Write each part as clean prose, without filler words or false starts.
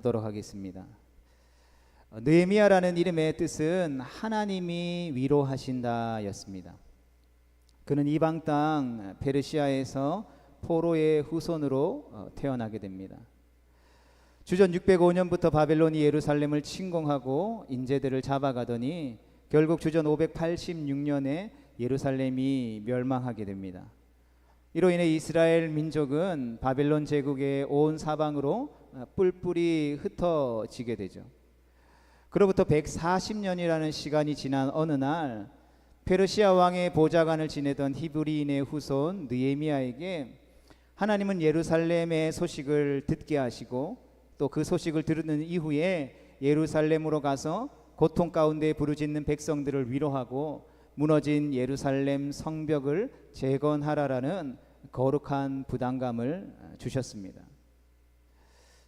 보도록 하겠습니다. 느헤미야라는 이름의 뜻은 하나님이 위로하신다 였습니다. 그는 이방 땅 페르시아에서 포로의 후손으로 태어나게 됩니다. 주전 605년부터 바벨론이 예루살렘을 침공하고 인재들을 잡아가더니 결국 주전 586년에 예루살렘이 멸망하게 됩니다. 이로 인해 이스라엘 민족은 바벨론 제국의 온 사방으로 뿔뿔이 흩어지게 되죠. 그로부터 140년이라는 시간이 지난 어느 날 페르시아 왕의 보좌관을 지내던 히브리인의 후손 느헤미야에게 하나님은 예루살렘의 소식을 듣게 하시고 또 그 소식을 들은 이후에 예루살렘으로 가서 고통 가운데 부르짖는 백성들을 위로하고 무너진 예루살렘 성벽을 재건하라라는 거룩한 부담감을 주셨습니다.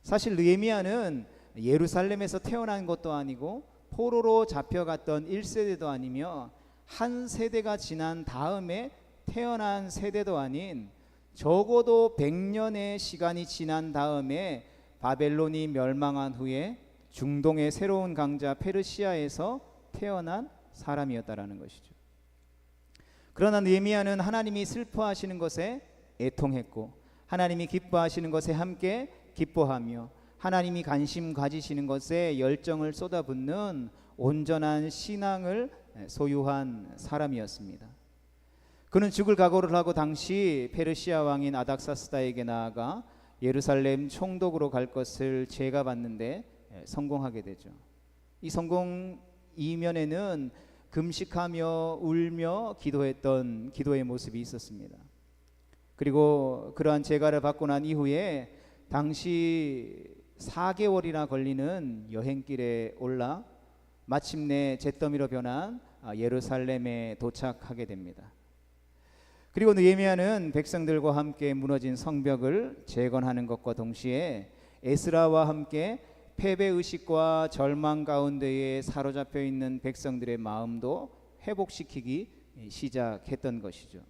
사실 느헤미야는 예루살렘에서 태어난 것도 아니고 포로로 잡혀갔던 1세대도 아니며 한 세대가 지난 다음에 태어난 세대도 아닌 적어도 100년의 시간이 지난 다음에 바벨론이 멸망한 후에 중동의 새로운 강자 페르시아에서 태어난 사람이었다라는 것이죠. 그러나 느헤미야는 하나님이 슬퍼하시는 것에 애통했고 하나님이 기뻐하시는 것에 함께 기뻐하며 하나님이 관심 가지시는 것에 열정을 쏟아붓는 온전한 신앙을 소유한 사람이었습니다. 그는 죽을 각오를 하고 당시 페르시아 왕인 아닥사스다에게 나아가 예루살렘 총독으로 갈 것을 제가받는데 성공하게 되죠. 이 성공 이면에는 금식하며 울며 기도했던 기도의 모습이 있었습니다. 그리고 그러한 제가를 받고 난 이후에 당시 4개월이나 걸리는 여행길에 올라 마침내 잿더미로 변한 예루살렘에 도착하게 됩니다. 그리고 느헤미야는 백성들과 함께 무너진 성벽을 재건하는 것과 동시에 에스라와 함께 패배의식과 절망 가운데에 사로잡혀 있는 백성들의 마음도 회복시키기 시작했던 것이죠.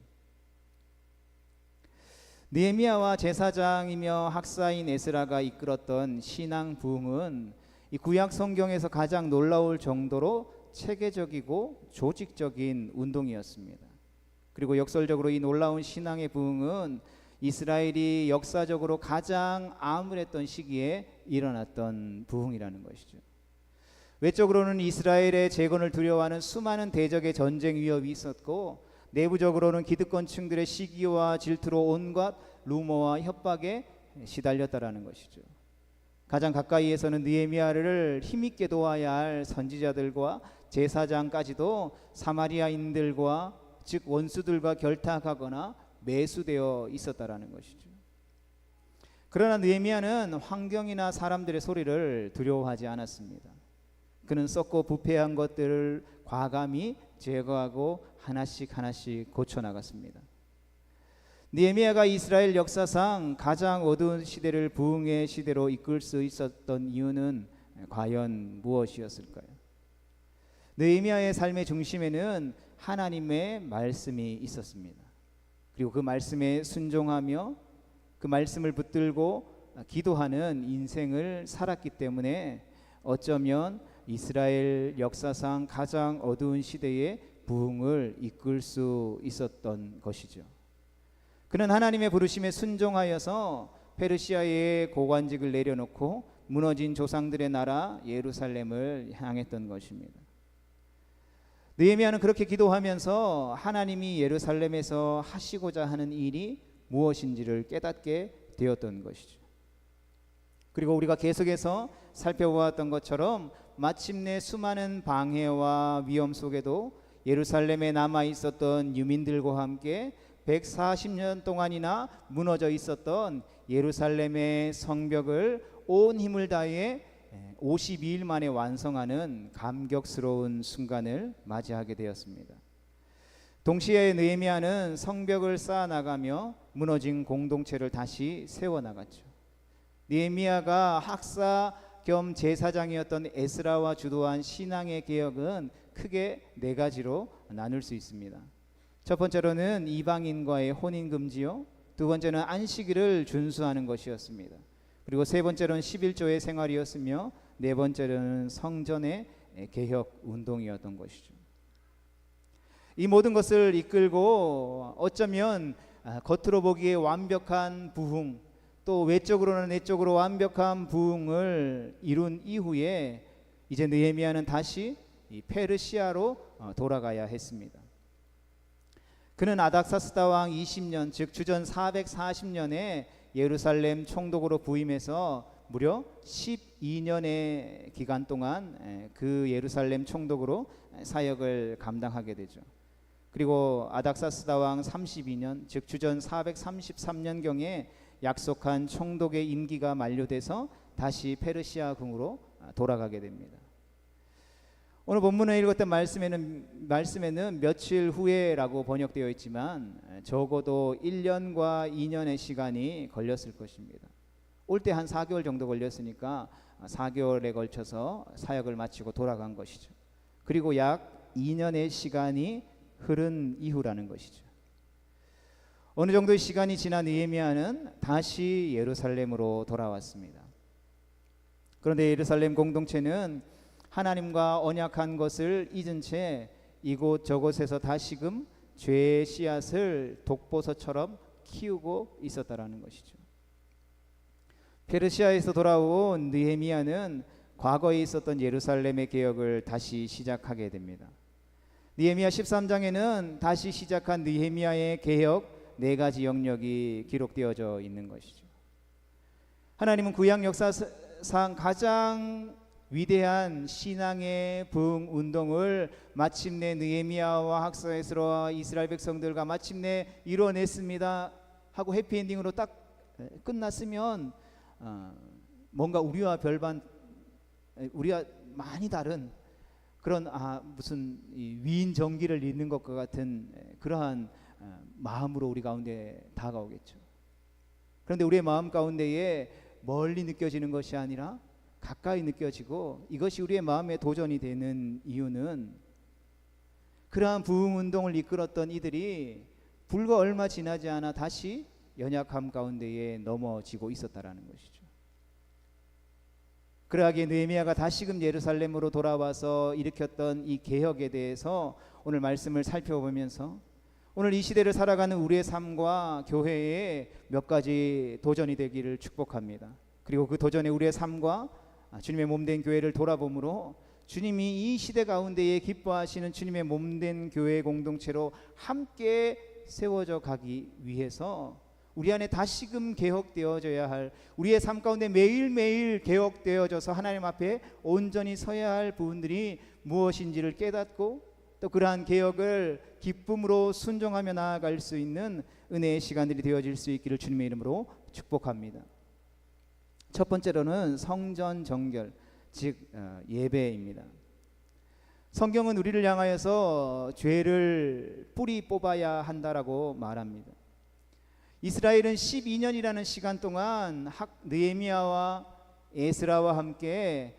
느헤미야와 제사장이며 학사인 에스라가 이끌었던 신앙 부흥은 이 구약 성경에서 가장 놀라울 정도로 체계적이고 조직적인 운동이었습니다. 그리고 역설적으로 이 놀라운 신앙의 부흥은 이스라엘이 역사적으로 가장 암울했던 시기에 일어났던 부흥이라는 것이죠. 외적으로는 이스라엘의 재건을 두려워하는 수많은 대적의 전쟁 위협이 있었고 내부적으로는 기득권층들의 시기와 질투로 온갖 루머와 협박에 시달렸다라는 것이죠. 가장 가까이에서는 느헤미야를 힘있게 도와야 할 선지자들과 제사장까지도 사마리아인들과 즉 원수들과 결탁하거나 매수되어 있었다라는 것이죠. 그러나 느헤미야는 환경이나 사람들의 소리를 두려워하지 않았습니다. 그는 썩고 부패한 것들을 과감히 제거하고 하나씩 고쳐나갔습니다. 느헤미야가 이스라엘 역사상 가장 어두운 시대를 부흥의 시대로 이끌 수 있었던 이유는 과연 무엇이었을까요? 느헤미야의 삶의 중심에는 하나님의 말씀이 있었습니다. 그리고 그 말씀에 순종하며 그 말씀을 붙들고 기도하는 인생을 살았기 때문에 어쩌면 이스라엘 역사상 가장 어두운 시대의 부흥을 이끌 수 있었던 것이죠. 그는 하나님의 부르심에 순종하여서 페르시아의 고관직을 내려놓고 무너진 조상들의 나라 예루살렘을 향했던 것입니다. 느헤미야는 그렇게 기도하면서 하나님이 예루살렘에서 하시고자 하는 일이 무엇인지를 깨닫게 되었던 것이죠. 그리고 우리가 계속해서 살펴보았던 것처럼 마침내 수많은 방해와 위험 속에도 예루살렘에 남아 있었던 유민들과 함께 140년 동안이나 무너져 있었던 예루살렘의 성벽을 온 힘을 다해 52일 만에 완성하는 감격스러운 순간을 맞이하게 되었습니다. 동시에 느헤미야는 성벽을 쌓아나가며 무너진 공동체를 다시 세워나갔죠. 느헤미야가 학사 겸 제사장이었던 에스라와 주도한 신앙의 개혁은 크게 4가지로 나눌 수 있습니다. 첫 번째로는 이방인과의 혼인금지요, 두 번째는 안식일을 준수하는 것이었습니다. 그리고 세 번째로는 11조의 생활이었으며 네 번째로는 성전의 개혁 운동이었던 것이죠. 이 모든 것을 이끌고 어쩌면 겉으로 보기에 완벽한 부흥, 또 외적으로는 내적으로 완벽한 부흥을 이룬 이후에 이제 느헤미야는 다시 이 페르시아로 돌아가야 했습니다. 그는 아닥사스다 왕 20년, 즉 주전 440년에 예루살렘 총독으로 부임해서 무려 12년의 기간 동안 그 예루살렘 총독으로 사역을 감당하게 되죠. 그리고 아닥사스다 왕 32년, 즉 주전 433년경에 약속한 총독의 임기가 만료돼서 다시 페르시아 궁으로 돌아가게 됩니다. 오늘 본문에 읽었던 말씀에는 며칠 후에라고 번역되어 있지만 적어도 1년과 2년의 시간이 걸렸을 것입니다. 올 때 한 4개월 정도 걸렸으니까 4개월에 걸쳐서 사역을 마치고 돌아간 것이죠. 그리고 약 2년의 시간이 흐른 이후라는 것이죠. 어느 정도의 시간이 지난 느헤미야는 다시 예루살렘으로 돌아왔습니다. 그런데 예루살렘 공동체는 하나님과 언약한 것을 잊은 채 이곳 저곳에서 다시금 죄의 씨앗을 독버섯처럼 키우고 있었다라는 것이죠. 페르시아에서 돌아온 느헤미야는 과거에 있었던 예루살렘의 개혁을 다시 시작하게 됩니다. 느헤미야 13장에는 다시 시작한 느헤미야의 개혁 4가지 영역이 기록되어져 있는 것이죠. 하나님은 구약 역사상 가장 위대한 신앙의 부흥 운동을 마침내 느헤미야와 학사에스라와 이스라엘 백성들과 마침내 이뤄냈습니다 하고 해피엔딩으로 딱 끝났으면 뭔가 우리와 많이 다른 그런 무슨 위인 정기를 잇는 것과 같은 그러한 마음으로 우리 가운데 다가오겠죠. 그런데 우리의 마음 가운데에 멀리 느껴지는 것이 아니라 가까이 느껴지고 이것이 우리의 마음에 도전이 되는 이유는 그러한 부흥 운동을 이끌었던 이들이 불과 얼마 지나지 않아 다시 연약함 가운데에 넘어지고 있었다라는 것이죠. 그러하기에 느헤미야가 다시금 예루살렘으로 돌아와서 일으켰던 이 개혁에 대해서 오늘 말씀을 살펴보면서 오늘 이 시대를 살아가는 우리의 삶과 교회에 몇 가지 도전이 되기를 축복합니다. 그리고 그 도전에 우리의 삶과 주님의 몸된 교회를 돌아보므로 주님이 이 시대 가운데에 기뻐하시는 주님의 몸된 교회 공동체로 함께 세워져 가기 위해서 우리 안에 다시금 개혁되어져야 할, 우리의 삶 가운데 매일매일 개혁되어져서 하나님 앞에 온전히 서야 할 부분들이 무엇인지를 깨닫고 또 그러한 개혁을 기쁨으로 순종하며 나아갈 수 있는 은혜의 시간들이 되어질 수 있기를 주님의 이름으로 축복합니다. 첫 번째로는 성전 정결, 즉 예배입니다. 성경은 우리를 향하여서 죄를 뿌리 뽑아야 한다라고 말합니다. 이스라엘은 12년이라는 시간 동안 느헤미야와 에스라와 함께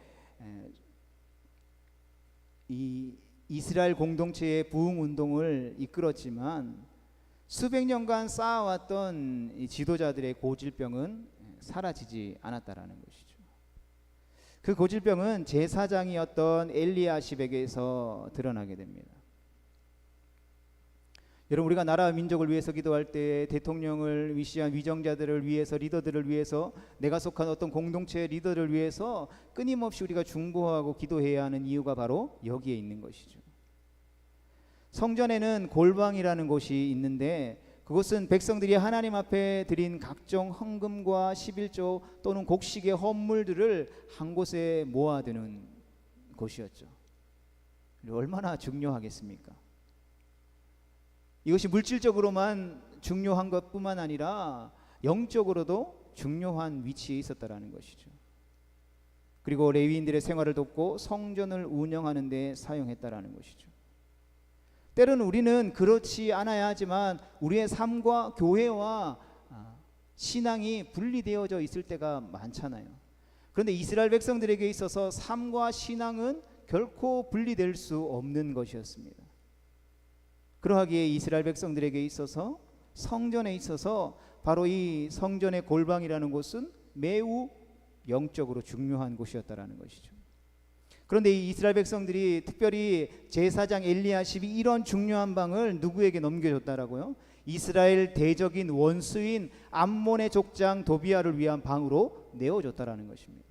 이 이스라엘 공동체의 부흥 운동을 이끌었지만 수백 년간 쌓아왔던 이 지도자들의 고질병은 사라지지 않았다라는 것이죠. 그 고질병은 제사장이었던 엘리야십에게서 드러나게 됩니다. 여러분, 우리가 나라와 민족을 위해서 기도할 때 대통령을 위시한 위정자들을 위해서, 리더들을 위해서, 내가 속한 어떤 공동체의 리더를 위해서 끊임없이 우리가 중보하고 기도해야 하는 이유가 바로 여기에 있는 것이죠. 성전에는 골방이라는 곳이 있는데 그것은 백성들이 하나님 앞에 드린 각종 헌금과 11조 또는 곡식의 헌물들을 한 곳에 모아두는 곳이었죠. 얼마나 중요하겠습니까? 이것이 물질적으로만 중요한 것뿐만 아니라 영적으로도 중요한 위치에 있었다라는 것이죠. 그리고 레위인들의 생활을 돕고 성전을 운영하는 데 사용했다라는 것이죠. 때로는 우리는 그렇지 않아야 하지만 우리의 삶과 교회와 신앙이 분리되어져 있을 때가 많잖아요. 그런데 이스라엘 백성들에게 있어서 삶과 신앙은 결코 분리될 수 없는 것이었습니다. 그러하기에 이스라엘 백성들에게 있어서 성전에 있어서 바로 이 성전의 골방이라는 곳은 매우 영적으로 중요한 곳이었다라는 것이죠. 그런데 이 이스라엘 백성들이 특별히 제사장 엘리야십이 이런 중요한 방을 누구에게 넘겨줬다라고요? 이스라엘 대적인 원수인 암몬의 족장 도비아를 위한 방으로 내어줬다라는 것입니다.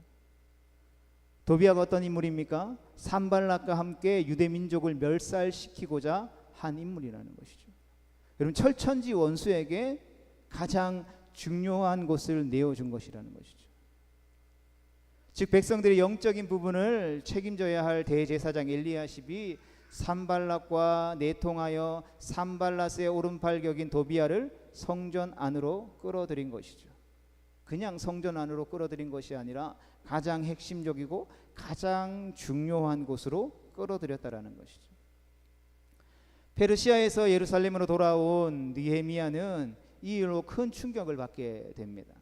도비아가 어떤 인물입니까? 산발락과 함께 유대 민족을 멸살시키고자 한 인물이라는 것이죠. 여러분, 철천지 원수에게 가장 중요한 곳을 내어준 것이라는 것이죠. 즉 백성들의 영적인 부분을 책임져야 할 대제사장 엘리야십이 산발락과 내통하여 산발랏의 오른팔 격인 도비아를 성전 안으로 끌어들인 것이죠. 그냥 성전 안으로 끌어들인 것이 아니라 가장 핵심적이고 가장 중요한 곳으로 끌어들였다라는 것이죠. 페르시아에서 예루살렘으로 돌아온 느헤미야는 이 일로 큰 충격을 받게 됩니다.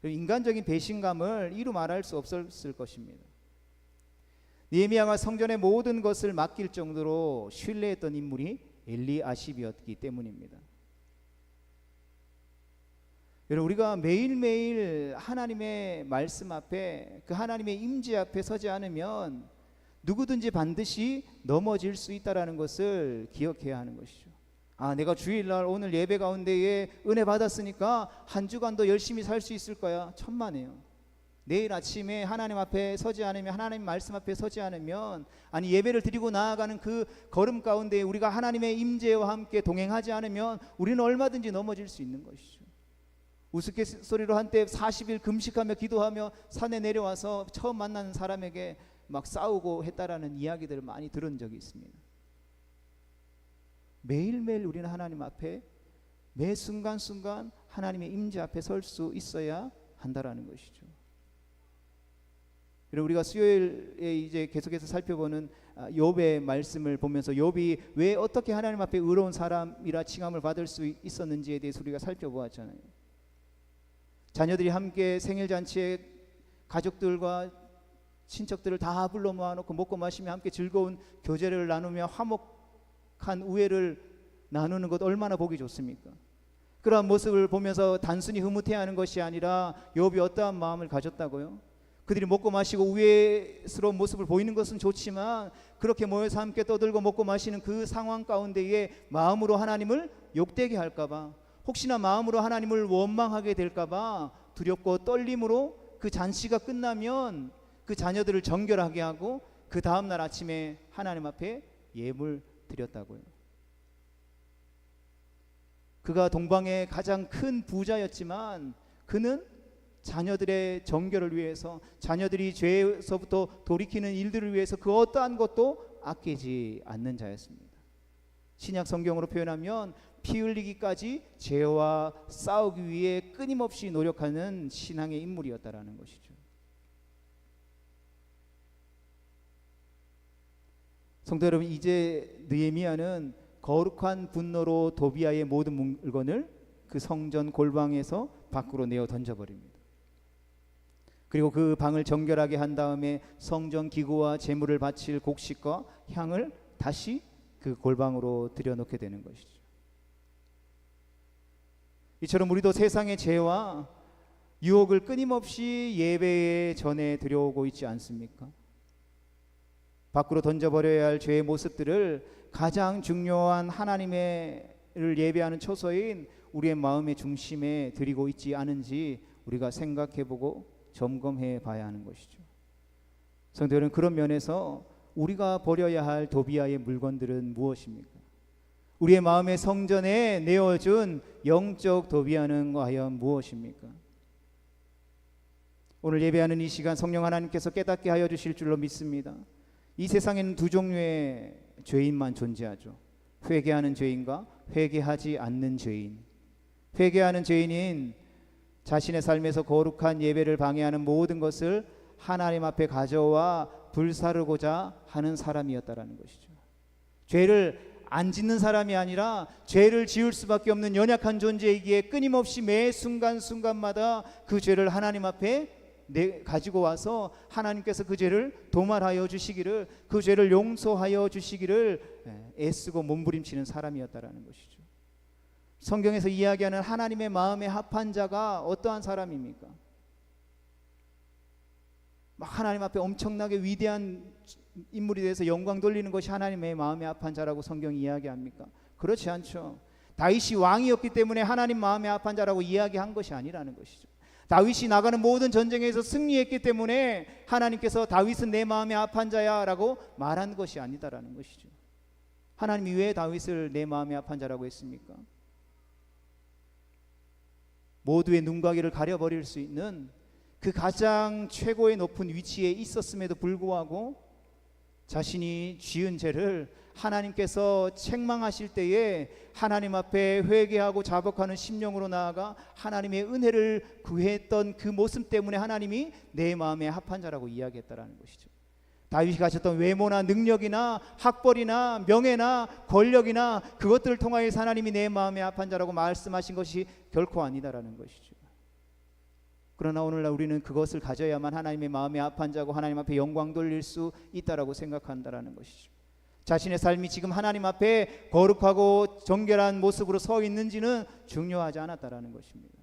인간적인 배신감을 이루 말할 수 없었을 것입니다. 느헤미야가 성전의 모든 것을 맡길 정도로 신뢰했던 인물이 엘리야십이었기 때문입니다. 여러분, 우리가 매일매일 하나님의 말씀 앞에, 그 하나님의 임재 앞에 서지 않으면 누구든지 반드시 넘어질 수 있다는 것을 기억해야 하는 것이죠. 내가 주일날 오늘 예배 가운데에 은혜 받았으니까 한 주간도 열심히 살 수 있을 거야. 천만에요. 내일 아침에 하나님 앞에 서지 않으면, 하나님 말씀 앞에 서지 않으면, 예배를 드리고 나아가는 그 걸음 가운데 우리가 하나님의 임재와 함께 동행하지 않으면 우리는 얼마든지 넘어질 수 있는 것이죠. 우스갯소리로 한때 40일 금식하며 기도하며 산에 내려와서 처음 만나는 사람에게 막 싸우고 했다라는 이야기들을 많이 들은 적이 있습니다. 매일매일 우리는 하나님 앞에 매 순간순간 하나님의 임재 앞에 설 수 있어야 한다라는 것이죠. 그리고 우리가 수요일에 이제 계속해서 살펴보는 욥의 말씀을 보면서 욥이 왜 어떻게 하나님 앞에 의로운 사람이라 칭함을 받을 수 있었는지에 대해서 우리가 살펴보았잖아요. 자녀들이 함께 생일잔치에 가족들과 친척들을 다 불러 모아놓고 먹고 마시며 함께 즐거운 교제를 나누며 화목한 우애를 나누는 것 얼마나 보기 좋습니까? 그러한 모습을 보면서 단순히 흐뭇해하는 것이 아니라 욥이 어떠한 마음을 가졌다고요? 그들이 먹고 마시고 우애스러운 모습을 보이는 것은 좋지만 그렇게 모여서 함께 떠들고 먹고 마시는 그 상황 가운데에 마음으로 하나님을 욕되게 할까봐, 혹시나 마음으로 하나님을 원망하게 될까봐 두렵고 떨림으로 그 잔치가 끝나면 그 자녀들을 정결하게 하고 그 다음날 아침에 하나님 앞에 예물 드렸다고요. 그가 동방의 가장 큰 부자였지만 그는 자녀들의 정결을 위해서, 자녀들이 죄에서부터 돌이키는 일들을 위해서 그 어떠한 것도 아끼지 않는 자였습니다. 신약 성경으로 표현하면 피 흘리기까지 죄와 싸우기 위해 끊임없이 노력하는 신앙의 인물이었다라는 것이죠. 성도 여러분, 이제 느헤미야는 거룩한 분노로 도비아의 모든 물건을 그 성전 골방에서 밖으로 내어 던져버립니다. 그리고 그 방을 정결하게 한 다음에 성전 기구와 제물을 바칠 곡식과 향을 다시 그 골방으로 들여놓게 되는 것이죠. 이처럼 우리도 세상의 죄와 유혹을 끊임없이 예배에 전해 들여오고 있지 않습니까? 밖으로 던져버려야 할 죄의 모습들을 가장 중요한 하나님을 예배하는 초소인 우리의 마음의 중심에 드리고 있지 않은지 우리가 생각해보고 점검해 봐야 하는 것이죠. 성도 여러분, 그런 면에서 우리가 버려야 할 도비아의 물건들은 무엇입니까? 우리의 마음의 성전에 내어준 영적 도비아는 과연 무엇입니까? 오늘 예배하는 이 시간 성령 하나님께서 깨닫게 하여 주실 줄로 믿습니다. 이 세상에는 두 종류의 죄인만 존재하죠. 회개하는 죄인과 회개하지 않는 죄인. 회개하는 죄인인 자신의 삶에서 거룩한 예배를 방해하는 모든 것을 하나님 앞에 가져와 불사르고자 하는 사람이었다라는 것이죠. 죄를 안 짓는 사람이 아니라 죄를 지을 수밖에 없는 연약한 존재이기에 끊임없이 매 순간순간마다 그 죄를 하나님 앞에 가지고 와서 하나님께서 그 죄를 도말하여 주시기를, 그 죄를 용서하여 주시기를 애쓰고 몸부림치는 사람이었다라는 것이죠. 성경에서 이야기하는 하나님의 마음에 합한 자가 어떠한 사람입니까? 막 하나님 앞에 엄청나게 위대한 인물이 돼서 영광 돌리는 것이 하나님의 마음에 합한 자라고 성경이 이야기합니까? 그렇지 않죠. 다윗이 왕이었기 때문에 하나님 마음에 합한 자라고 이야기한 것이 아니라는 것이죠. 다윗이 나가는 모든 전쟁에서 승리했기 때문에 하나님께서 다윗은 내 마음에 합한 자야 라고 말한 것이 아니다라는 것이죠. 하나님이 왜 다윗을 내 마음에 합한 자라고 했습니까? 모두의 눈과 귀를 가려버릴 수 있는 그 가장 최고의 높은 위치에 있었음에도 불구하고 자신이 지은 죄를 하나님께서 책망하실 때에 하나님 앞에 회개하고 자복하는 심령으로 나아가 하나님의 은혜를 구했던 그 모습 때문에 하나님이 내 마음에 합한 자라고 이야기했다라는 것이죠. 다윗이 가졌던 외모나 능력이나 학벌이나 명예나 권력이나 그것들을 통하여서 하나님이 내 마음에 합한 자라고 말씀하신 것이 결코 아니다라는 것이죠. 그러나 오늘날 우리는 그것을 가져야만 하나님의 마음에 합한 자고 하나님 앞에 영광 돌릴 수 있다라고 생각한다라는 것이죠. 자신의 삶이 지금 하나님 앞에 거룩하고 정결한 모습으로 서 있는지는 중요하지 않았다라는 것입니다.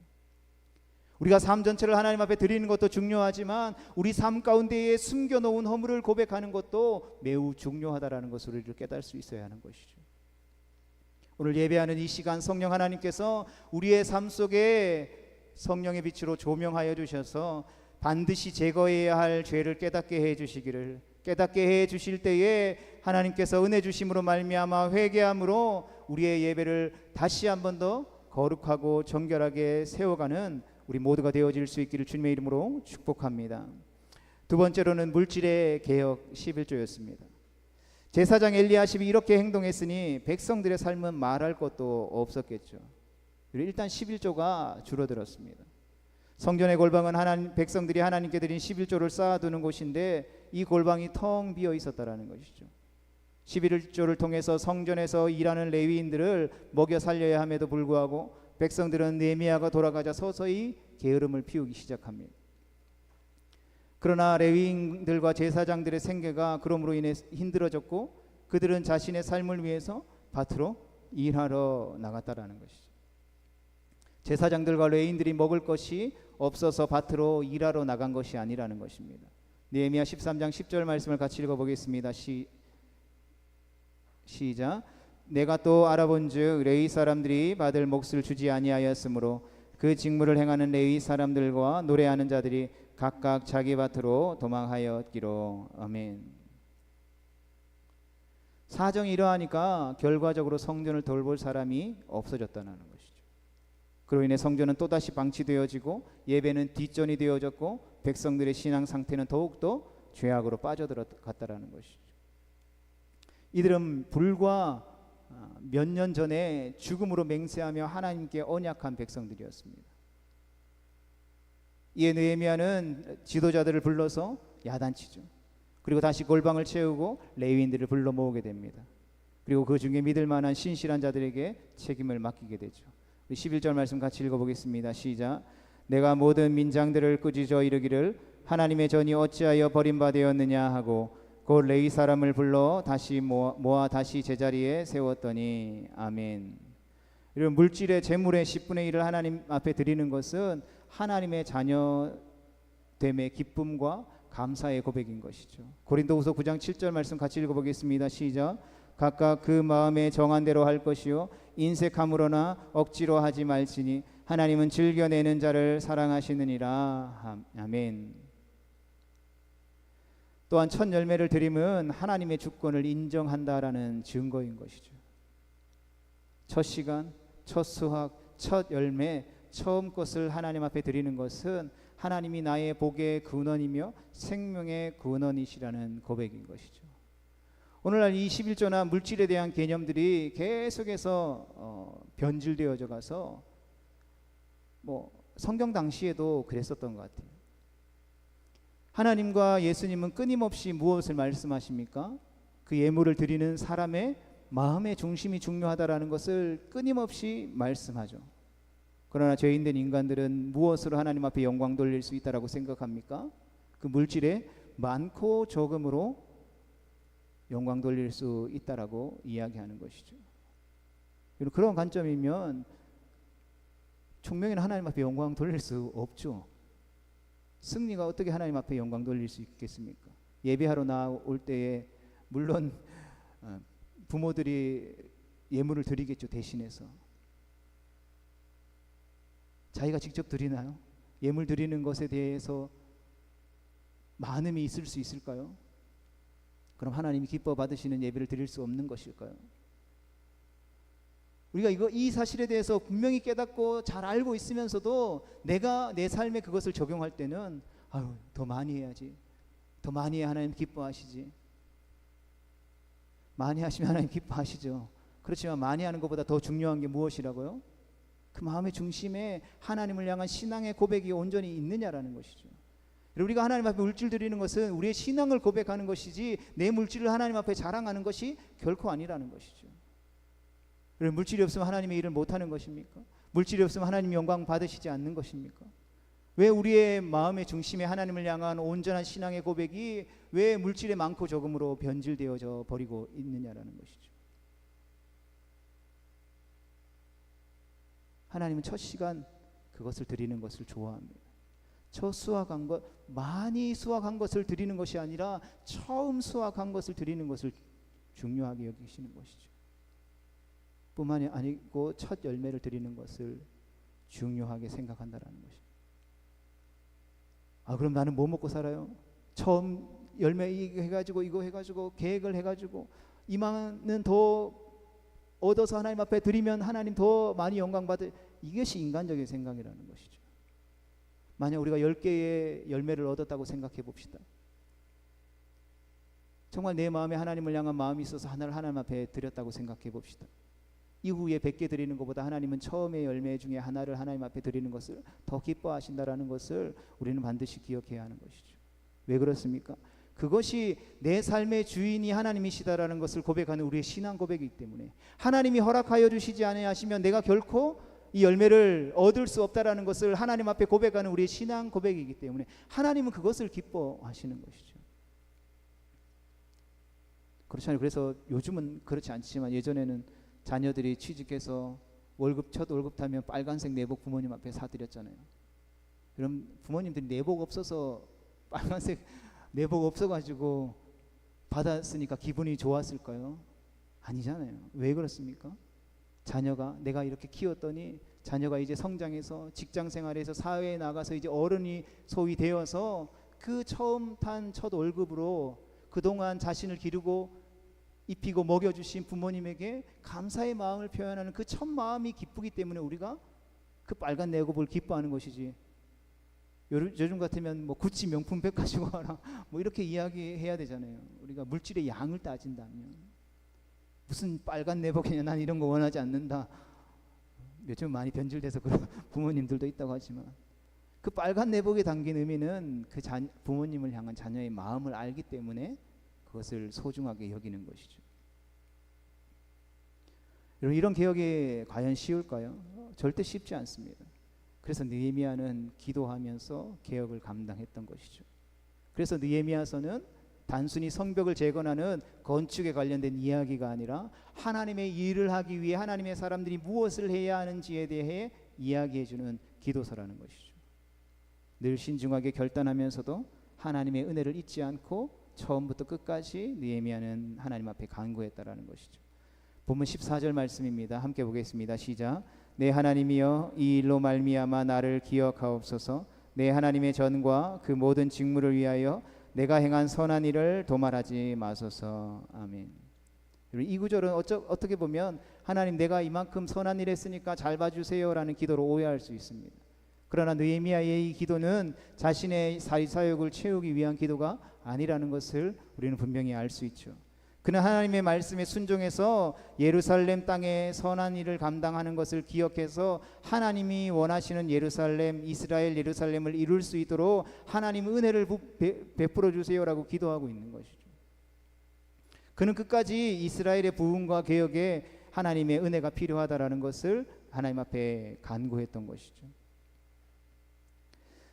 우리가 삶 전체를 하나님 앞에 드리는 것도 중요하지만 우리 삶 가운데에 숨겨놓은 허물을 고백하는 것도 매우 중요하다라는 것을 우리를 깨달을 수 있어야 하는 것이죠. 오늘 예배하는 이 시간 성령 하나님께서 우리의 삶 속에 성령의 빛으로 조명하여 주셔서 반드시 제거해야 할 죄를 깨닫게 해 주시기를, 깨닫게 해 주실 때에 하나님께서 은혜 주심으로 말미암아 회개함으로 우리의 예배를 다시 한 번 더 거룩하고 정결하게 세워가는 우리 모두가 되어질 수 있기를 주님의 이름으로 축복합니다. 두 번째로는 물질의 개혁 11조였습니다. 제사장 엘리야십이 이렇게 행동했으니 백성들의 삶은 말할 것도 없었겠죠. 일단 11조가 줄어들었습니다. 성전의 골방은 백성들이 하나님께 드린 11조를 쌓아두는 곳인데 이 골방이 텅 비어 있었다라는 것이죠. 11조를 통해서 성전에서 일하는 레위인들을 먹여 살려야 함에도 불구하고 백성들은 느헤미야가 돌아가자 서서히 게으름을 피우기 시작합니다. 그러나 레위인들과 제사장들의 생계가 그러므로 인해 힘들어졌고 그들은 자신의 삶을 위해서 밭으로 일하러 나갔다라는 것이죠. 제사장들과 레위인들이 먹을 것이 없어서 밭으로 일하러 나간 것이 아니라는 것입니다. 느헤미야 13장 10절 말씀을 같이 읽어보겠습니다. 시작. 내가 또 알아본즉 레위 사람들이 받을 몫을 주지 아니하였으므로 그 직무를 행하는 레위 사람들과 노래하는 자들이 각각 자기 밭으로 도망하였기로. 아멘. 사정이 이러하니까 결과적으로 성전을 돌볼 사람이 없어졌다는 것이죠. 그로 인해 성전은 또다시 방치되어지고 예배는 뒷전이 되어졌고 백성들의 신앙 상태는 더욱더 죄악으로 빠져들어갔다는 것이죠. 이들은 불과 몇 년 전에 죽음으로 맹세하며 하나님께 언약한 백성들이었습니다. 이에 느헤미야는 지도자들을 불러서 야단치죠. 그리고 다시 골방을 채우고 레위인들을 불러 모으게 됩니다. 그리고 그 중에 믿을 만한 신실한 자들에게 책임을 맡기게 되죠. 11절 말씀 같이 읽어보겠습니다. 시작. 내가 모든 민장들을 꾸짖어 이르기를 하나님의 전이 어찌하여 버림받았느냐 하고 곧 레위 사람을 불러 다시 모아 다시 제자리에 세웠더니. 아멘. 이런 물질의 재물의 10분의 1을 하나님 앞에 드리는 것은 하나님의 자녀됨의 기쁨과 감사의 고백인 것이죠. 고린도후서 9장 7절 말씀 같이 읽어보겠습니다. 시작. 각각 그 마음에 정한 대로 할 것이요 인색함으로나 억지로 하지 말지니 하나님은 즐겨내는 자를 사랑하시느니라. 아멘. 또한 첫 열매를 드림은 하나님의 주권을 인정한다라는 증거인 것이죠. 첫 시간, 첫 수확, 첫 열매, 처음 것을 하나님 앞에 드리는 것은 하나님이 나의 복의 근원이며 생명의 근원이시라는 고백인 것이죠. 오늘날 이 11조나 물질에 대한 개념들이 계속해서 변질되어져 가서 성경 당시에도 그랬었던 것 같아요. 하나님과 예수님은 끊임없이 무엇을 말씀하십니까? 그 예물을 드리는 사람의 마음의 중심이 중요하다라는 것을 끊임없이 말씀하죠. 그러나 죄인된 인간들은 무엇으로 하나님 앞에 영광 돌릴 수 있다라고 생각합니까? 그 물질의 많고 적음으로 영광 돌릴 수 있다라고 이야기하는 것이죠. 그런 관점이면 총명인 하나님 앞에 영광 돌릴 수 없죠. 승리가 어떻게 하나님 앞에 영광 돌릴 수 있겠습니까? 예배하러 나올 때에 물론 부모들이 예물을 드리겠죠. 대신해서. 자기가 직접 드리나요? 예물 드리는 것에 대해서 많음이 있을 수 있을까요? 그럼 하나님이 기뻐 받으시는 예배를 드릴 수 없는 것일까요? 우리가 이 사실에 대해서 분명히 깨닫고 잘 알고 있으면서도 내가 내 삶에 그것을 적용할 때는 더 많이 해야지. 더 많이 해야 하나님 기뻐하시지. 많이 하시면 하나님 기뻐하시죠. 그렇지만 많이 하는 것보다 더 중요한 게 무엇이라고요? 그 마음의 중심에 하나님을 향한 신앙의 고백이 온전히 있느냐라는 것이죠. 우리가 하나님 앞에 물질 드리는 것은 우리의 신앙을 고백하는 것이지 내 물질을 하나님 앞에 자랑하는 것이 결코 아니라는 것이죠. 물질이 없으면 하나님의 일을 못하는 것입니까? 물질이 없으면 하나님 영광 받으시지 않는 것입니까? 왜 우리의 마음의 중심에 하나님을 향한 온전한 신앙의 고백이 왜 물질의 많고 적음으로 변질되어져 버리고 있느냐라는 것이죠. 하나님은 첫 시간 그것을 드리는 것을 좋아합니다. 첫 수확한 것, 많이 수확한 것을 드리는 것이 아니라 처음 수확한 것을 드리는 것을 중요하게 여기시는 것이죠. 뿐만이 아니고 첫 열매를 드리는 것을 중요하게 생각한다라는 것입니다. 그럼 나는 뭐 먹고 살아요? 처음 열매 이거 해가지고 계획을 해가지고 이만은 더 얻어서 하나님 앞에 드리면 하나님 더 많이 영광 받을, 이것이 인간적인 생각이라는 것이죠. 만약 우리가 10개의 열매를 얻었다고 생각해 봅시다. 정말 내 마음에 하나님을 향한 마음이 있어서 하나를 하나님 앞에 드렸다고 생각해 봅시다. 이후에 100개 드리는 것보다 하나님은 처음의 열매 중에 하나를 하나님 앞에 드리는 것을 더 기뻐하신다라는 것을 우리는 반드시 기억해야 하는 것이죠. 왜 그렇습니까? 그것이 내 삶의 주인이 하나님이시다라는 것을 고백하는 우리의 신앙 고백이기 때문에, 하나님이 허락하여 주시지 아니하시면 내가 결코 이 열매를 얻을 수 없다라는 것을 하나님 앞에 고백하는 우리의 신앙 고백이기 때문에 하나님은 그것을 기뻐하시는 것이죠. 그렇잖아요. 그래서 요즘은 그렇지 않지만 예전에는 자녀들이 취직해서 첫 월급 타면 빨간색 내복 부모님 앞에 사드렸잖아요. 그럼 부모님들이 내복 없어서 빨간색 내복 없어가지고 받았으니까 기분이 좋았을까요? 아니잖아요. 왜 그렇습니까? 자녀가 내가 이렇게 키웠더니 자녀가 이제 성장해서 직장생활에서 사회에 나가서 이제 어른이 소위 되어서 그 처음 탄 첫 월급으로 그동안 자신을 기르고 입히고 먹여주신 부모님에게 감사의 마음을 표현하는 그 첫 마음이 기쁘기 때문에 우리가 그 빨간 내복을 기뻐하는 것이지, 요즘 같으면 뭐 구찌 명품백 가지고 와라 뭐 이렇게 이야기해야 되잖아요. 우리가 물질의 양을 따진다면 무슨 빨간 내복이냐, 난 이런 거 원하지 않는다. 요즘 많이 변질돼서 그런 부모님들도 있다고 하지만 그 빨간 내복에 담긴 의미는 그 부모님을 향한 자녀의 마음을 알기 때문에 그것을 소중하게 여기는 것이죠. 여러분, 이런 개혁이 과연 쉬울까요? 절대 쉽지 않습니다. 그래서 느헤미야는 기도하면서 개혁을 감당했던 것이죠. 그래서 느헤미야서는 단순히 성벽을 재건하는 건축에 관련된 이야기가 아니라 하나님의 일을 하기 위해 하나님의 사람들이 무엇을 해야 하는지에 대해 이야기해주는 기도서라는 것이죠. 늘 신중하게 결단하면서도 하나님의 은혜를 잊지 않고 처음부터 끝까지 느헤미야는 하나님 앞에 간구했다라는 것이죠. 본문 14절 말씀입니다. 함께 보겠습니다. 시작. 내 하나님이여, 이 일로 말미암아 나를 기억하옵소서. 내 하나님의 전과 그 모든 직무를 위하여 내가 행한 선한 일을 도말하지 마소서. 아멘. 이 구절은 어떻게 보면 하나님 내가 이만큼 선한 일 했으니까 잘 봐주세요라는 기도로 오해할 수 있습니다. 그러나 느헤미야의 이 기도는 자신의 사역을 채우기 위한 기도가 아니라는 것을 우리는 분명히 알 수 있죠. 그는 하나님의 말씀에 순종해서 예루살렘 땅에 선한 일을 감당하는 것을 기억해서 하나님이 원하시는 예루살렘, 이스라엘 예루살렘을 이룰 수 있도록 하나님 은혜를 베풀어 주세요라고 기도하고 있는 것이죠. 그는 끝까지 이스라엘의 부흥과 개혁에 하나님의 은혜가 필요하다라는 것을 하나님 앞에 간구했던 것이죠.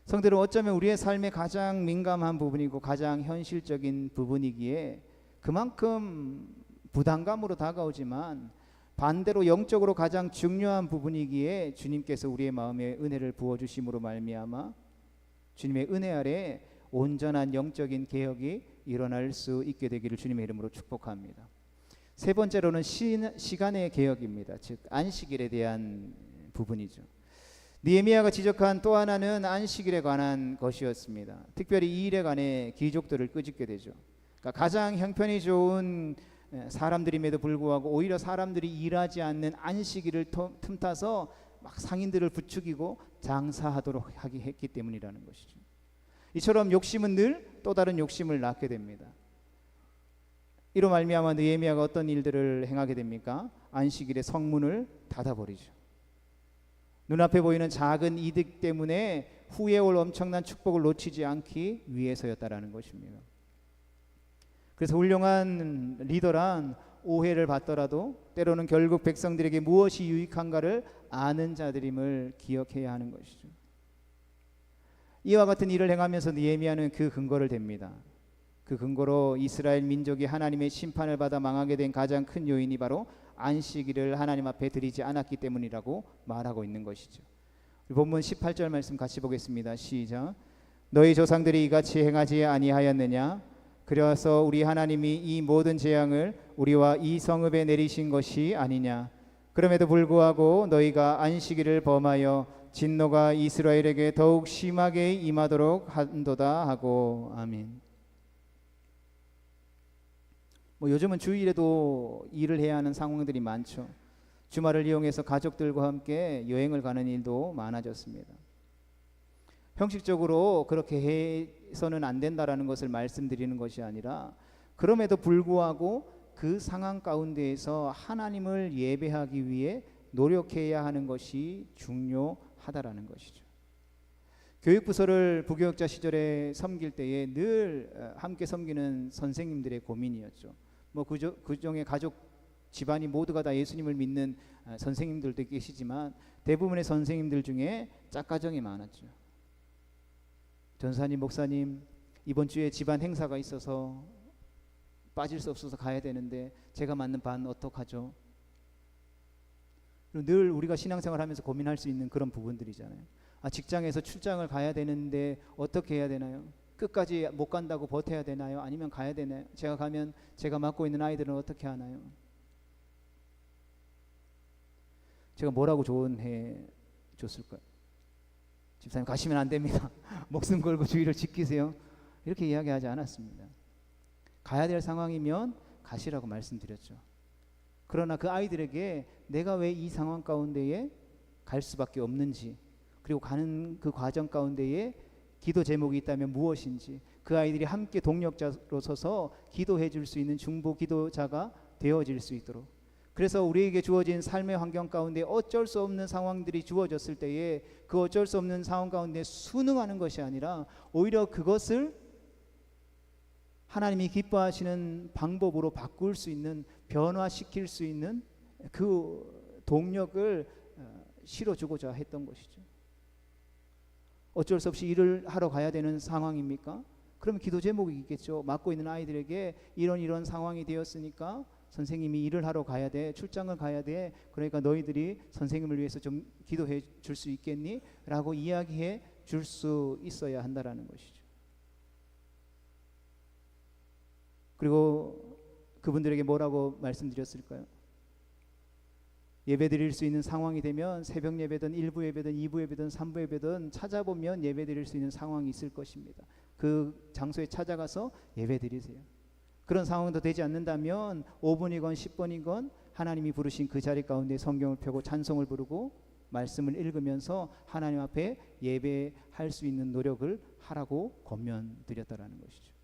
성도들은 어쩌면 우리의 삶의 가장 민감한 부분이고 가장 현실적인 부분이기에 그만큼 부담감으로 다가오지만 반대로 영적으로 가장 중요한 부분이기에 주님께서 우리의 마음에 은혜를 부어주심으로 말미암아 주님의 은혜 아래 온전한 영적인 개혁이 일어날 수 있게 되기를 주님의 이름으로 축복합니다. 세 번째로는 시간의 개혁입니다. 즉 안식일에 대한 부분이죠. 느헤미야가 지적한 또 하나는 안식일에 관한 것이었습니다. 특별히 이 일에 관해 귀족들을 끄집게 되죠. 그러니까 가장 형편이 좋은 사람들임에도 불구하고 오히려 사람들이 일하지 않는 안식일을 틈타서 막 상인들을 부추기고 장사하도록 하게 했기 때문이라는 것이죠. 이처럼 욕심은 늘 또 다른 욕심을 낳게 됩니다. 이로 말미암아 느헤미야가 어떤 일들을 행하게 됩니까? 안식일에 성문을 닫아버리죠. 눈앞에 보이는 작은 이득 때문에 후에 올 엄청난 축복을 놓치지 않기 위해서였다라는 것입니다. 그래서 훌륭한 리더란 오해를 받더라도 때로는 결국 백성들에게 무엇이 유익한가를 아는 자들임을 기억해야 하는 것이죠. 이와 같은 일을 행하면서 느헤미야는 그 근거를 댑니다. 그 근거로 이스라엘 민족이 하나님의 심판을 받아 망하게 된 가장 큰 요인이 바로 안식일을 하나님 앞에 드리지 않았기 때문이라고 말하고 있는 것이죠. 본문 18절 말씀 같이 보겠습니다. 시작. 너희 조상들이 이같이 행하지 아니하였느냐? 그래서 우리 하나님이 이 모든 재앙을 우리와 이 성읍에 내리신 것이 아니냐? 그럼에도 불구하고 너희가 안식일을 범하여 진노가 이스라엘에게 더욱 심하게 임하도록 한도다 하고. 아멘. 요즘은 주일에도 일을 해야 하는 상황들이 많죠. 주말을 이용해서 가족들과 함께 여행을 가는 일도 많아졌습니다. 형식적으로 그렇게 해서는 안 된다라는 것을 말씀드리는 것이 아니라 그럼에도 불구하고 그 상황 가운데에서 하나님을 예배하기 위해 노력해야 하는 것이 중요하다라는 것이죠. 교육부서를 부교육자 시절에 섬길 때에 늘 함께 섬기는 선생님들의 고민이었죠. 그중에 가족 집안이 모두가 다 예수님을 믿는 선생님들도 계시지만 대부분의 선생님들 중에 짝가정이 많았죠. 전사님, 목사님, 이번 주에 집안 행사가 있어서 빠질 수 없어서 가야 되는데 제가 맡는 반 어떡하죠? 늘 우리가 신앙생활 하면서 고민할 수 있는 그런 부분들이잖아요. 직장에서 출장을 가야 되는데 어떻게 해야 되나요? 끝까지 못 간다고 버텨야 되나요? 아니면 가야 되나요? 제가 가면 제가 맡고 있는 아이들은 어떻게 하나요? 제가 뭐라고 조언해 줬을까요? 집사님 가시면 안 됩니다. 목숨 걸고 주의를 지키세요. 이렇게 이야기하지 않았습니다. 가야 될 상황이면 가시라고 말씀드렸죠. 그러나 그 아이들에게 내가 왜 이 상황 가운데에 갈 수밖에 없는지, 그리고 가는 그 과정 가운데에 기도 제목이 있다면 무엇인지, 그 아이들이 함께 동력자로 서서 기도해 줄 수 있는 중보 기도자가 되어질 수 있도록, 그래서 우리에게 주어진 삶의 환경 가운데 어쩔 수 없는 상황들이 주어졌을 때에 그 어쩔 수 없는 상황 가운데 순응하는 것이 아니라 오히려 그것을 하나님이 기뻐하시는 방법으로 바꿀 수 있는, 변화시킬 수 있는 그 동력을 실어주고자 했던 것이죠. 어쩔 수 없이 일을 하러 가야 되는 상황입니까? 그러면 기도 제목이 있겠죠. 맡고 있는 아이들에게 이런 상황이 되었으니까 선생님이 일을 하러 가야 돼, 출장을 가야 돼, 그러니까 너희들이 선생님을 위해서 좀 기도해 줄 수 있겠니? 라고 이야기해 줄 수 있어야 한다라는 것이죠. 그리고 그분들에게 뭐라고 말씀드렸을까요? 예배 드릴 수 있는 상황이 되면 새벽 예배든 1부 예배든 2부 예배든 3부 예배든 찾아보면 예배 드릴 수 있는 상황이 있을 것입니다. 그 장소에 찾아가서 예배 드리세요. 그런 상황도 되지 않는다면 5분이건 10분이건 하나님이 부르신 그 자리 가운데 성경을 펴고 찬송을 부르고 말씀을 읽으면서 하나님 앞에 예배할 수 있는 노력을 하라고 권면드렸다라는 것이죠.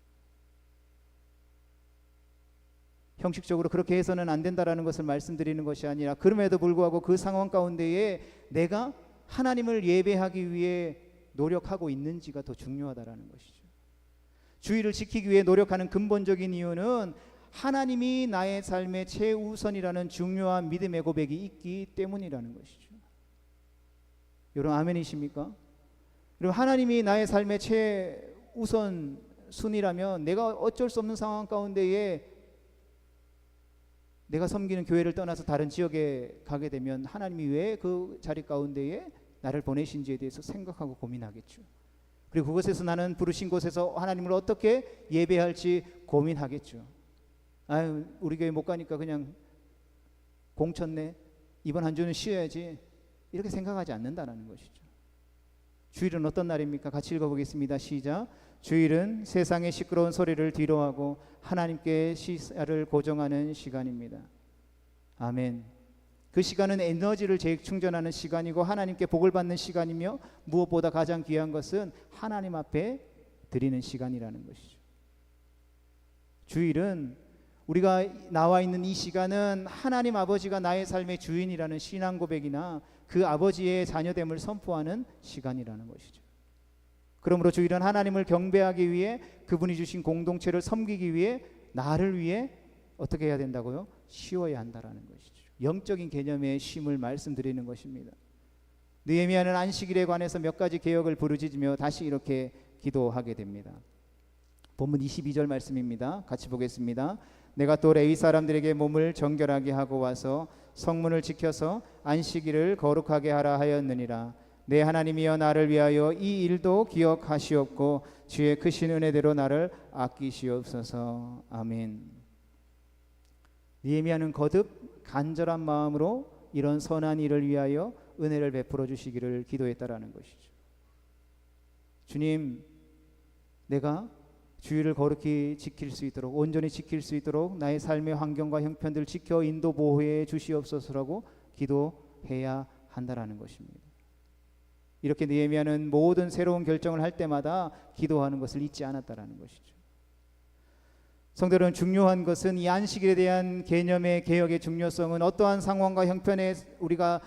형식적으로 그렇게 해서는 안 된다라는 것을 말씀드리는 것이 아니라 그럼에도 불구하고 그 상황 가운데에 내가 하나님을 예배하기 위해 노력하고 있는지가 더 중요하다라는 것이죠. 주의를 지키기 위해 노력하는 근본적인 이유는 하나님이 나의 삶의 최우선이라는 중요한 믿음의 고백이 있기 때문이라는 것이죠. 여러분 아멘이십니까? 여러분 하나님이 나의 삶의 최우선 순위라면 내가 어쩔 수 없는 상황 가운데에 내가 섬기는 교회를 떠나서 다른 지역에 가게 되면 하나님이 왜 그 자리 가운데에 나를 보내신지에 대해서 생각하고 고민하겠죠. 그리고 그곳에서 나는 부르신 곳에서 하나님을 어떻게 예배할지 고민하겠죠. 아유, 우리 교회 못 가니까 그냥 공쳤네, 이번 한 주는 쉬어야지, 이렇게 생각하지 않는다는 것이죠. 주일은 어떤 날입니까? 같이 읽어보겠습니다. 시작. 주일은 세상의 시끄러운 소리를 뒤로하고 하나님께 시야를 고정하는 시간입니다. 아멘. 그 시간은 에너지를 재충전하는 시간이고 하나님께 복을 받는 시간이며 무엇보다 가장 귀한 것은 하나님 앞에 드리는 시간이라는 것이죠. 주일은 우리가 나와 있는 이 시간은 하나님 아버지가 나의 삶의 주인이라는 신앙 고백이나 그 아버지의 자녀됨을 선포하는 시간이라는 것이죠. 그러므로 주일은 하나님을 경배하기 위해, 그분이 주신 공동체를 섬기기 위해 나를 위해 어떻게 해야 된다고요? 쉬어야 한다라는 것이죠. 영적인 개념의 쉼을 말씀드리는 것입니다. 느헤미야는 안식일에 관해서 몇 가지 개혁을 부르짖으며 다시 이렇게 기도하게 됩니다. 본문 22절 말씀입니다. 같이 보겠습니다. 내가 또 레위 사람들에게 몸을 정결하게 하고 와서 성문을 지켜서 안식일을 거룩하게 하라 하였느니라. 내 하나님이여 나를 위하여 이 일도 기억하시옵고 주의 크신 은혜대로 나를 아끼시옵소서. 아멘. 느헤미야는 거듭 간절한 마음으로 이런 선한 일을 위하여 은혜를 베풀어 주시기를 기도했다라는 것이죠. 주님, 내가 주의를 거룩히 지킬 수 있도록, 온전히 지킬 수 있도록 나의 삶의 환경과 형편들을 지켜 인도 보호해 주시옵소서라고 기도해야 한다라는 것입니다. 이렇게 느헤미야는 모든 새로운 결정을 할 때마다 기도하는 것을 잊지 않았다라는 것이죠. 성도 여러분, 중요한 것은 이 안식일에 대한 개념의 개혁의 중요성은 어떠한 상황과 형편에 우리가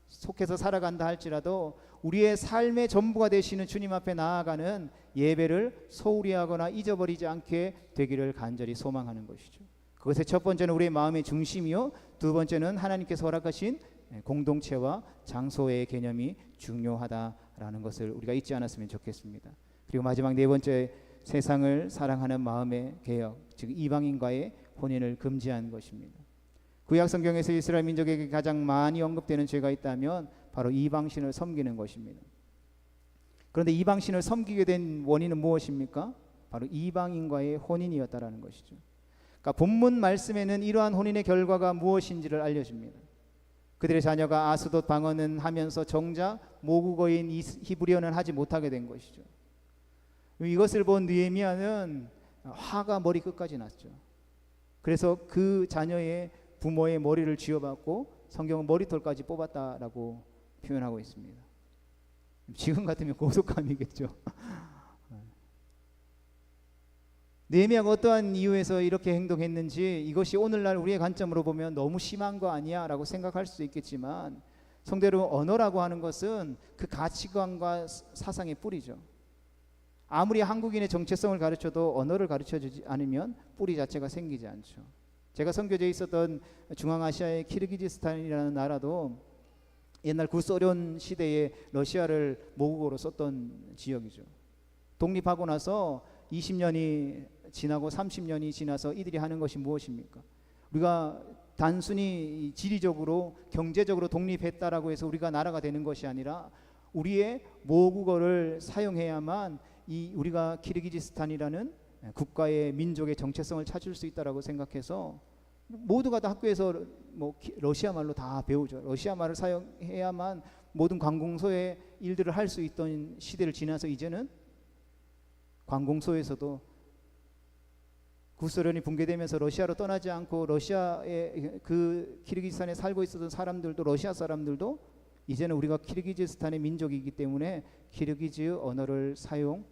속해서 살아간다 할지라도 우리의 삶의 전부가 되시는 주님 앞에 나아가는 예배를 소홀히 하거나 잊어버리지 않게 되기를 간절히 소망하는 것이죠. 그것의 첫 번째는 우리의 마음의 중심이요, 두 번째는 하나님께서 허락하신 공동체와 장소의 개념이 중요하다라는 것을 우리가 잊지 않았으면 좋겠습니다. 그리고 마지막 네 번째, 세상을 사랑하는 마음의 개혁, 즉 이방인과의 혼인을 금지한 것입니다. 구약 성경에서 이스라엘 민족에게 가장 많이 언급되는 죄가 있다면 바로 이방신을 섬기는 것입니다. 그런데 이방신을 섬기게 된 원인은 무엇입니까? 바로 이방인과의 혼인이었다라는 것이죠. 그러니까 본문 말씀에는 이러한 혼인의 결과가 무엇인지를 알려줍니다. 그들의 자녀가 아스돗 방언은 하면서 정작 모국어인 히브리어는 하지 못하게 된 것이죠. 이것을 본 느헤미야는 화가 머리 끝까지 났죠. 그래서 그 자녀의 부모의 머리를 쥐어받고 성경은 머리털까지 뽑았다라고 표현하고 있습니다. 지금 같으면 고속감이겠죠. 느헤미야가 어떠한 이유에서 이렇게 행동했는지, 이것이 오늘날 우리의 관점으로 보면 너무 심한 거 아니야 라고 생각할 수도 있겠지만, 성대로 언어라고 하는 것은 그 가치관과 사상의 뿌리죠. 아무리 한국인의 정체성을 가르쳐도 언어를 가르쳐주지 않으면 뿌리 자체가 생기지 않죠. 제가 선교제에 있었던 중앙아시아의 키르기즈스탄이라는 나라도 옛날 구소련 시대에 러시아를 모국어로 썼던 지역이죠. 독립하고 나서 20년이 지나고 30년이 지나서 이들이 하는 것이 무엇입니까? 우리가 단순히 지리적으로 경제적으로 독립했다라고 해서 우리가 나라가 되는 것이 아니라 우리의 모국어를 사용해야만 우리가 키르기즈스탄이라는 국가의 민족의 정체성을 찾을 수 있다라고 생각해서 모두가 다 학교에서 러시아 말로 다 배우죠. 러시아 말을 사용해야만 모든 관공서의 일들을 할 수 있던 시대를 지나서 이제는 관공서에서도 구소련이 붕괴되면서 러시아로 떠나지 않고 러시아의 그 키르기즈스탄에 살고 있었던 사람들도, 러시아 사람들도 이제는 우리가 키르기즈스탄의 민족이기 때문에 키르기즈 언어를 사용합시다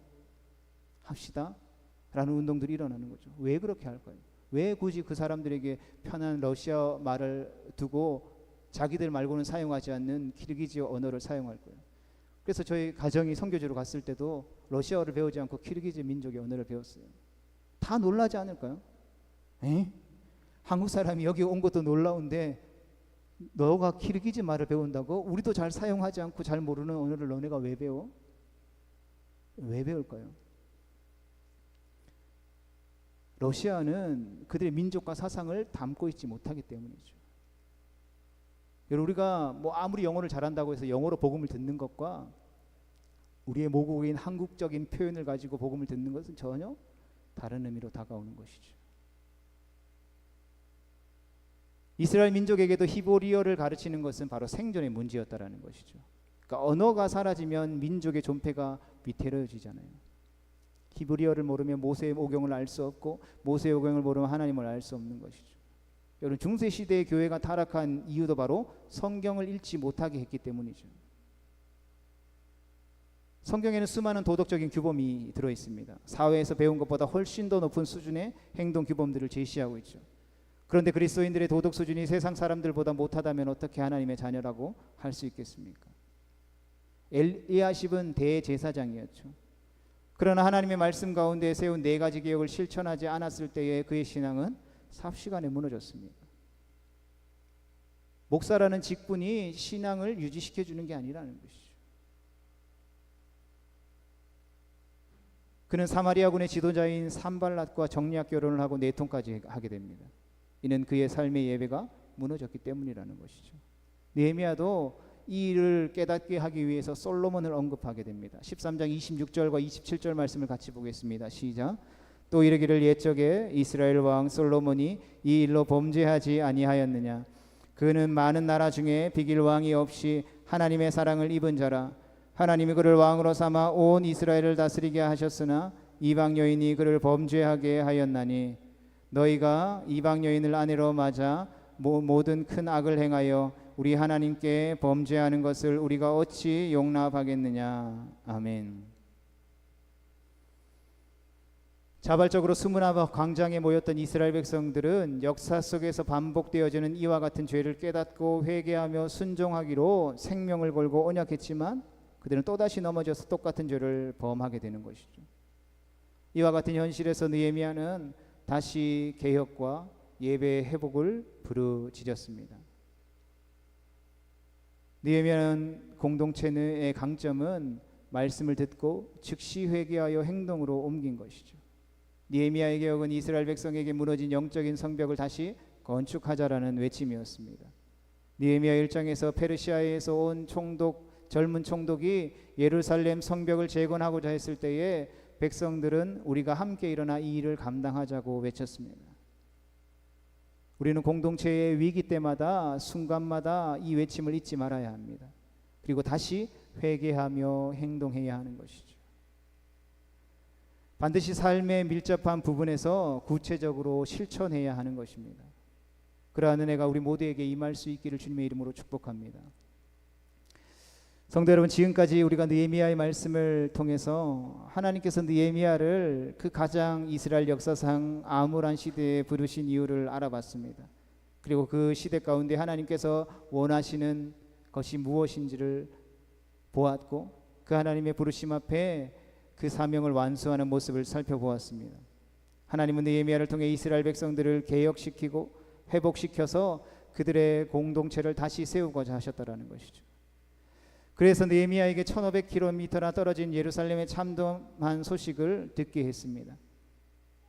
라는 운동들이 일어나는 거죠. 왜 그렇게 할까요? 왜 굳이 그 사람들에게 편한 러시아 말을 두고 자기들 말고는 사용하지 않는 키르기즈 언어를 사용할까요? 그래서 저희 가정이 선교지로 갔을 때도 러시아어를 배우지 않고 키르기즈 민족의 언어를 배웠어요. 다 놀라지 않을까요? 한국 사람이 여기 온 것도 놀라운데 너가 키르기즈 말을 배운다고? 우리도 잘 사용하지 않고 잘 모르는 언어를 너네가 왜 배워? 왜 배울까요? 러시아는 그들의 민족과 사상을 담고 있지 못하기 때문이죠. 여러분, 우리가 아무리 영어를 잘한다고 해서 영어로 복음을 듣는 것과 우리의 모국인 한국적인 표현을 가지고 복음을 듣는 것은 전혀 다른 의미로 다가오는 것이죠. 이스라엘 민족에게도 히브리어를 가르치는 것은 바로 생존의 문제였다라는 것이죠. 그러니까 언어가 사라지면 민족의 존폐가 위태로워지잖아요. 히브리어를 모르면 모세의 오경을 알 수 없고 모세의 오경을 모르면 하나님을 알 수 없는 것이죠. 여러분, 중세 시대의 교회가 타락한 이유도 바로 성경을 읽지 못하게 했기 때문이죠. 성경에는 수많은 도덕적인 규범이 들어 있습니다. 사회에서 배운 것보다 훨씬 더 높은 수준의 행동 규범들을 제시하고 있죠. 그런데 그리스도인들의 도덕 수준이 세상 사람들보다 못하다면 어떻게 하나님의 자녀라고 할 수 있겠습니까? 엘리야십은 대제사장이었죠. 그러나 하나님의 말씀 가운데 세운 4가지 계획을 실천하지 않았을 때의 그의 신앙은 삽시간에 무너졌습니다. 목사라는 직분이 신앙을 유지시켜주는 게 아니라는 것이죠. 그는 사마리아군의 지도자인 산발랏과 정략 결혼을 하고 내통까지 하게 됩니다. 이는 그의 삶의 예배가 무너졌기 때문이라는 것이죠. 느헤미야도 이 일을 깨닫게 하기 위해서 솔로몬을 언급하게 됩니다. 13장 26절과 27절 말씀을 같이 보겠습니다. 시작. 또 이르기를 옛적에 이스라엘 왕 솔로몬이 이 일로 범죄하지 아니하였느냐. 그는 많은 나라 중에 비길 왕이 없이 하나님의 사랑을 입은 자라. 하나님이 그를 왕으로 삼아 온 이스라엘을 다스리게 하셨으나 이방 여인이 그를 범죄하게 하였나니 너희가 이방 여인을 아내로 맞아 모든 큰 악을 행하여 우리 하나님께 범죄하는 것을 우리가 어찌 용납하겠느냐. 아멘. 자발적으로 수문화 광장에 모였던 이스라엘 백성들은 역사 속에서 반복되어지는 이와 같은 죄를 깨닫고 회개하며 순종하기로 생명을 걸고 언약했지만 그들은 또다시 넘어져서 똑같은 죄를 범하게 되는 것이죠. 이와 같은 현실에서 느헤미야는 다시 개혁과 예배의 회복을 부르짖었습니다. 느헤미야는 공동체의 강점은 말씀을 듣고 즉시 회개하여 행동으로 옮긴 것이죠. 느헤미야의 개혁은 이스라엘 백성에게 무너진 영적인 성벽을 다시 건축하자라는 외침이었습니다. 느헤미야 1장에서 페르시아에서 온 젊은 총독이 예루살렘 성벽을 재건하고자 했을 때에 백성들은 우리가 함께 일어나 이 일을 감당하자고 외쳤습니다. 우리는 공동체의 위기 때마다 순간마다 이 외침을 잊지 말아야 합니다. 그리고 다시 회개하며 행동해야 하는 것이죠. 반드시 삶의 밀접한 부분에서 구체적으로 실천해야 하는 것입니다. 그러한 은혜가 우리 모두에게 임할 수 있기를 주님의 이름으로 축복합니다. 성도 여러분, 지금까지 우리가 느헤미야의 말씀을 통해서 하나님께서 느헤미야를 그 가장 이스라엘 역사상 암울한 시대에 부르신 이유를 알아봤습니다. 그리고 그 시대 가운데 하나님께서 원하시는 것이 무엇인지를 보았고 그 하나님의 부르심 앞에 그 사명을 완수하는 모습을 살펴보았습니다. 하나님은 느헤미야를 통해 이스라엘 백성들을 개혁시키고 회복시켜서 그들의 공동체를 다시 세우고자 하셨다라는 것이죠. 그래서 느헤미야에게 1500km나 떨어진 예루살렘의 참담한 소식을 듣게 했습니다.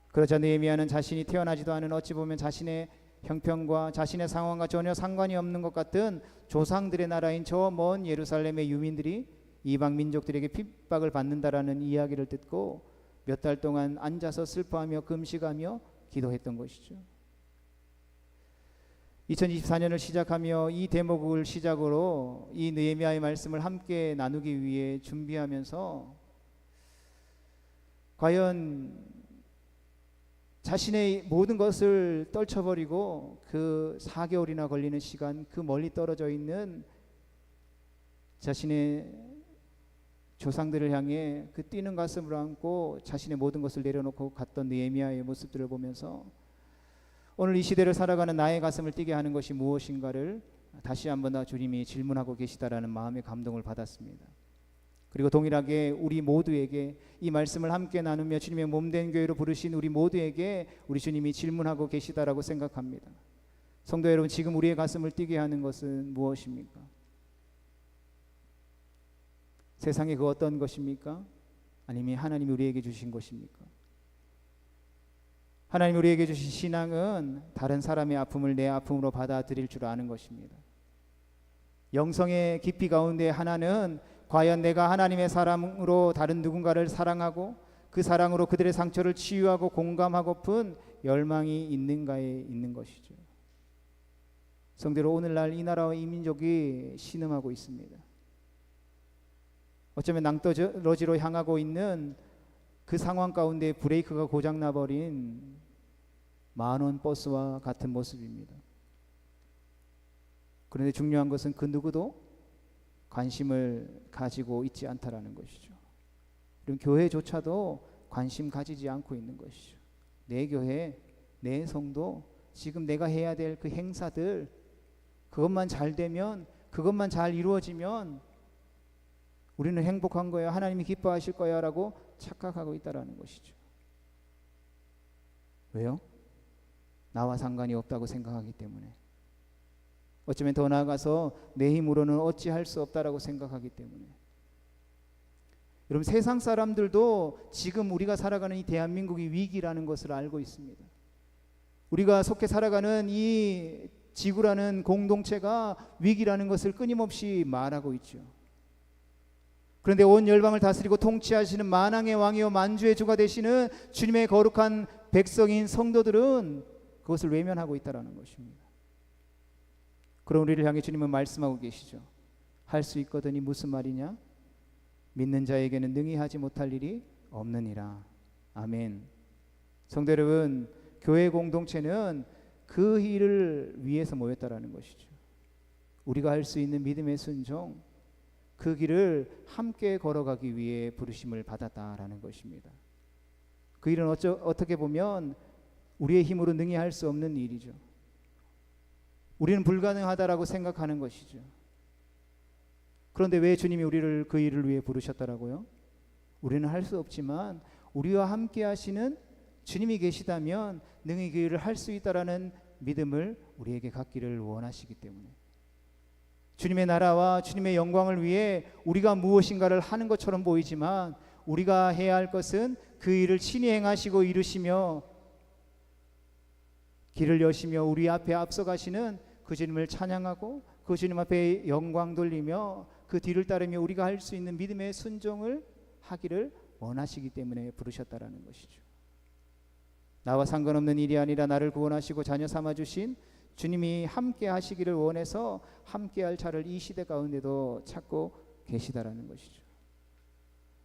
그러자 느헤미야는 자신이 태어나지도 않은 어찌 보면 자신의 형편과 자신의 상황과 전혀 상관이 없는 것 같은 조상들의 나라인 저 먼 예루살렘의 유민들이 이방 민족들에게 핍박을 받는다라는 이야기를 듣고 몇 달 동안 앉아서 슬퍼하며 금식하며 기도했던 것이죠. 2024년을 시작하며 이 대목을 시작으로 이 느헤미야의 말씀을 함께 나누기 위해 준비하면서 과연 자신의 모든 것을 떨쳐버리고 그 4개월이나 걸리는 시간 그 멀리 떨어져 있는 자신의 조상들을 향해 그 뛰는 가슴을 안고 자신의 모든 것을 내려놓고 갔던 느헤미야의 모습들을 보면서 오늘 이 시대를 살아가는 나의 가슴을 뛰게 하는 것이 무엇인가를 다시 한번 더 주님이 질문하고 계시다라는 마음의 감동을 받았습니다. 그리고 동일하게 우리 모두에게 이 말씀을 함께 나누며 주님의 몸된 교회로 부르신 우리 모두에게 우리 주님이 질문하고 계시다라고 생각합니다. 성도 여러분, 지금 우리의 가슴을 뛰게 하는 것은 무엇입니까? 세상의 그 어떤 것입니까? 아니면 하나님이 우리에게 주신 것입니까? 하나님 우리에게 주신 신앙은 다른 사람의 아픔을 내 아픔으로 받아들일 줄 아는 것입니다. 영성의 깊이 가운데 하나는 과연 내가 하나님의 사랑으로 다른 누군가를 사랑하고 그 사랑으로 그들의 상처를 치유하고 공감하고픈 열망이 있는가에 있는 것이죠. 성대로 오늘날 이 나라와 이 민족이 신음하고 있습니다. 어쩌면 낭떠러지로 향하고 있는 그 상황 가운데 브레이크가 고장나버린 만원 버스와 같은 모습입니다. 그런데 중요한 것은 그 누구도 관심을 가지고 있지 않다라는 것이죠. 그럼 교회조차도 관심 가지지 않고 있는 것이죠. 내 교회, 내 성도, 지금 내가 해야 될 그 행사들, 그것만 잘 되면, 그것만 잘 이루어지면 우리는 행복한 거야, 하나님이 기뻐하실 거야 라고 착각하고 있다는 것이죠. 왜요? 나와 상관이 없다고 생각하기 때문에. 어쩌면 더 나아가서 내 힘으로는 어찌할 수 없다라고 생각하기 때문에. 여러분, 세상 사람들도 지금 우리가 살아가는 이 대한민국이 위기라는 것을 알고 있습니다. 우리가 속해 살아가는 이 지구라는 공동체가 위기라는 것을 끊임없이 말하고 있죠. 그런데 온 열방을 다스리고 통치하시는 만왕의 왕이요 만주의 주가 되시는 주님의 거룩한 백성인 성도들은 그것을 외면하고 있다는 것입니다. 그럼 우리를 향해 주님은 말씀하고 계시죠. 할 수 있거든이 무슨 말이냐? 믿는 자에게는 능히 하지 못할 일이 없느니라. 아멘. 성도 여러분, 교회 공동체는 그 일을 위해서 모였다라는 것이죠. 우리가 할 수 있는 믿음의 순종, 그 길을 함께 걸어가기 위해 부르심을 받았다라는 것입니다. 그 일은 어떻게 보면 우리의 힘으로 능히 할 수 없는 일이죠. 우리는 불가능하다라고 생각하는 것이죠. 그런데 왜 주님이 우리를 그 일을 위해 부르셨다라고요? 우리는 할 수 없지만 우리와 함께 하시는 주님이 계시다면 능히 그 일을 할 수 있다라는 믿음을 우리에게 갖기를 원하시기 때문에, 주님의 나라와 주님의 영광을 위해 우리가 무엇인가를 하는 것처럼 보이지만 우리가 해야 할 것은 그 일을 친히 행하시고 이루시며 길을 여시며 우리 앞에 앞서가시는 그 주님을 찬양하고 그 주님 앞에 영광 돌리며 그 뒤를 따르며 우리가 할 수 있는 믿음의 순종을 하기를 원하시기 때문에 부르셨다라는 것이죠. 나와 상관없는 일이 아니라 나를 구원하시고 자녀 삼아주신 주님이 함께 하시기를 원해서 함께 할 자를 이 시대 가운데도 찾고 계시다라는 것이죠.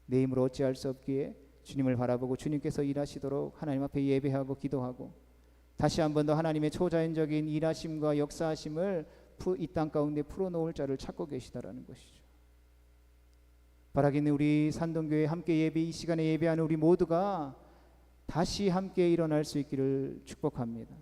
내 힘으로 어찌할 수 없기에 주님을 바라보고 주님께서 일하시도록 하나님 앞에 예배하고 기도하고 다시 한 번 더 하나님의 초자연적인 일하심과 역사하심을 이 땅 가운데 풀어놓을 자를 찾고 계시다라는 것이죠. 바라기는 우리 산동교회 함께 예배, 이 시간에 예배하는 우리 모두가 다시 함께 일어날 수 있기를 축복합니다.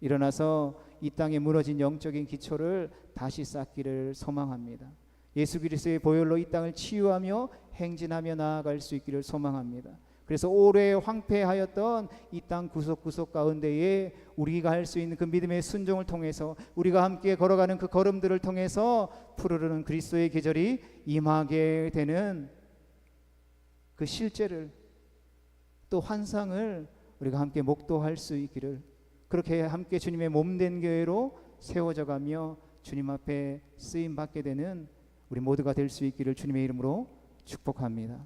일어나서 이 땅에 무너진 영적인 기초를 다시 쌓기를 소망합니다. 예수 그리스도의 보혈로 이 땅을 치유하며 행진하며 나아갈 수 있기를 소망합니다. 그래서 오래 황폐하였던 이 땅 구석구석 가운데에 우리가 할 수 있는 그 믿음의 순종을 통해서 우리가 함께 걸어가는 그 걸음들을 통해서 푸르르는 그리스도의 계절이 임하게 되는 그 실제를, 또 환상을 우리가 함께 목도할 수 있기를, 그렇게 함께 주님의 몸된 교회로 세워져 가며 주님 앞에 쓰임 받게 되는 우리 모두가 될 수 있기를 주님의 이름으로 축복합니다.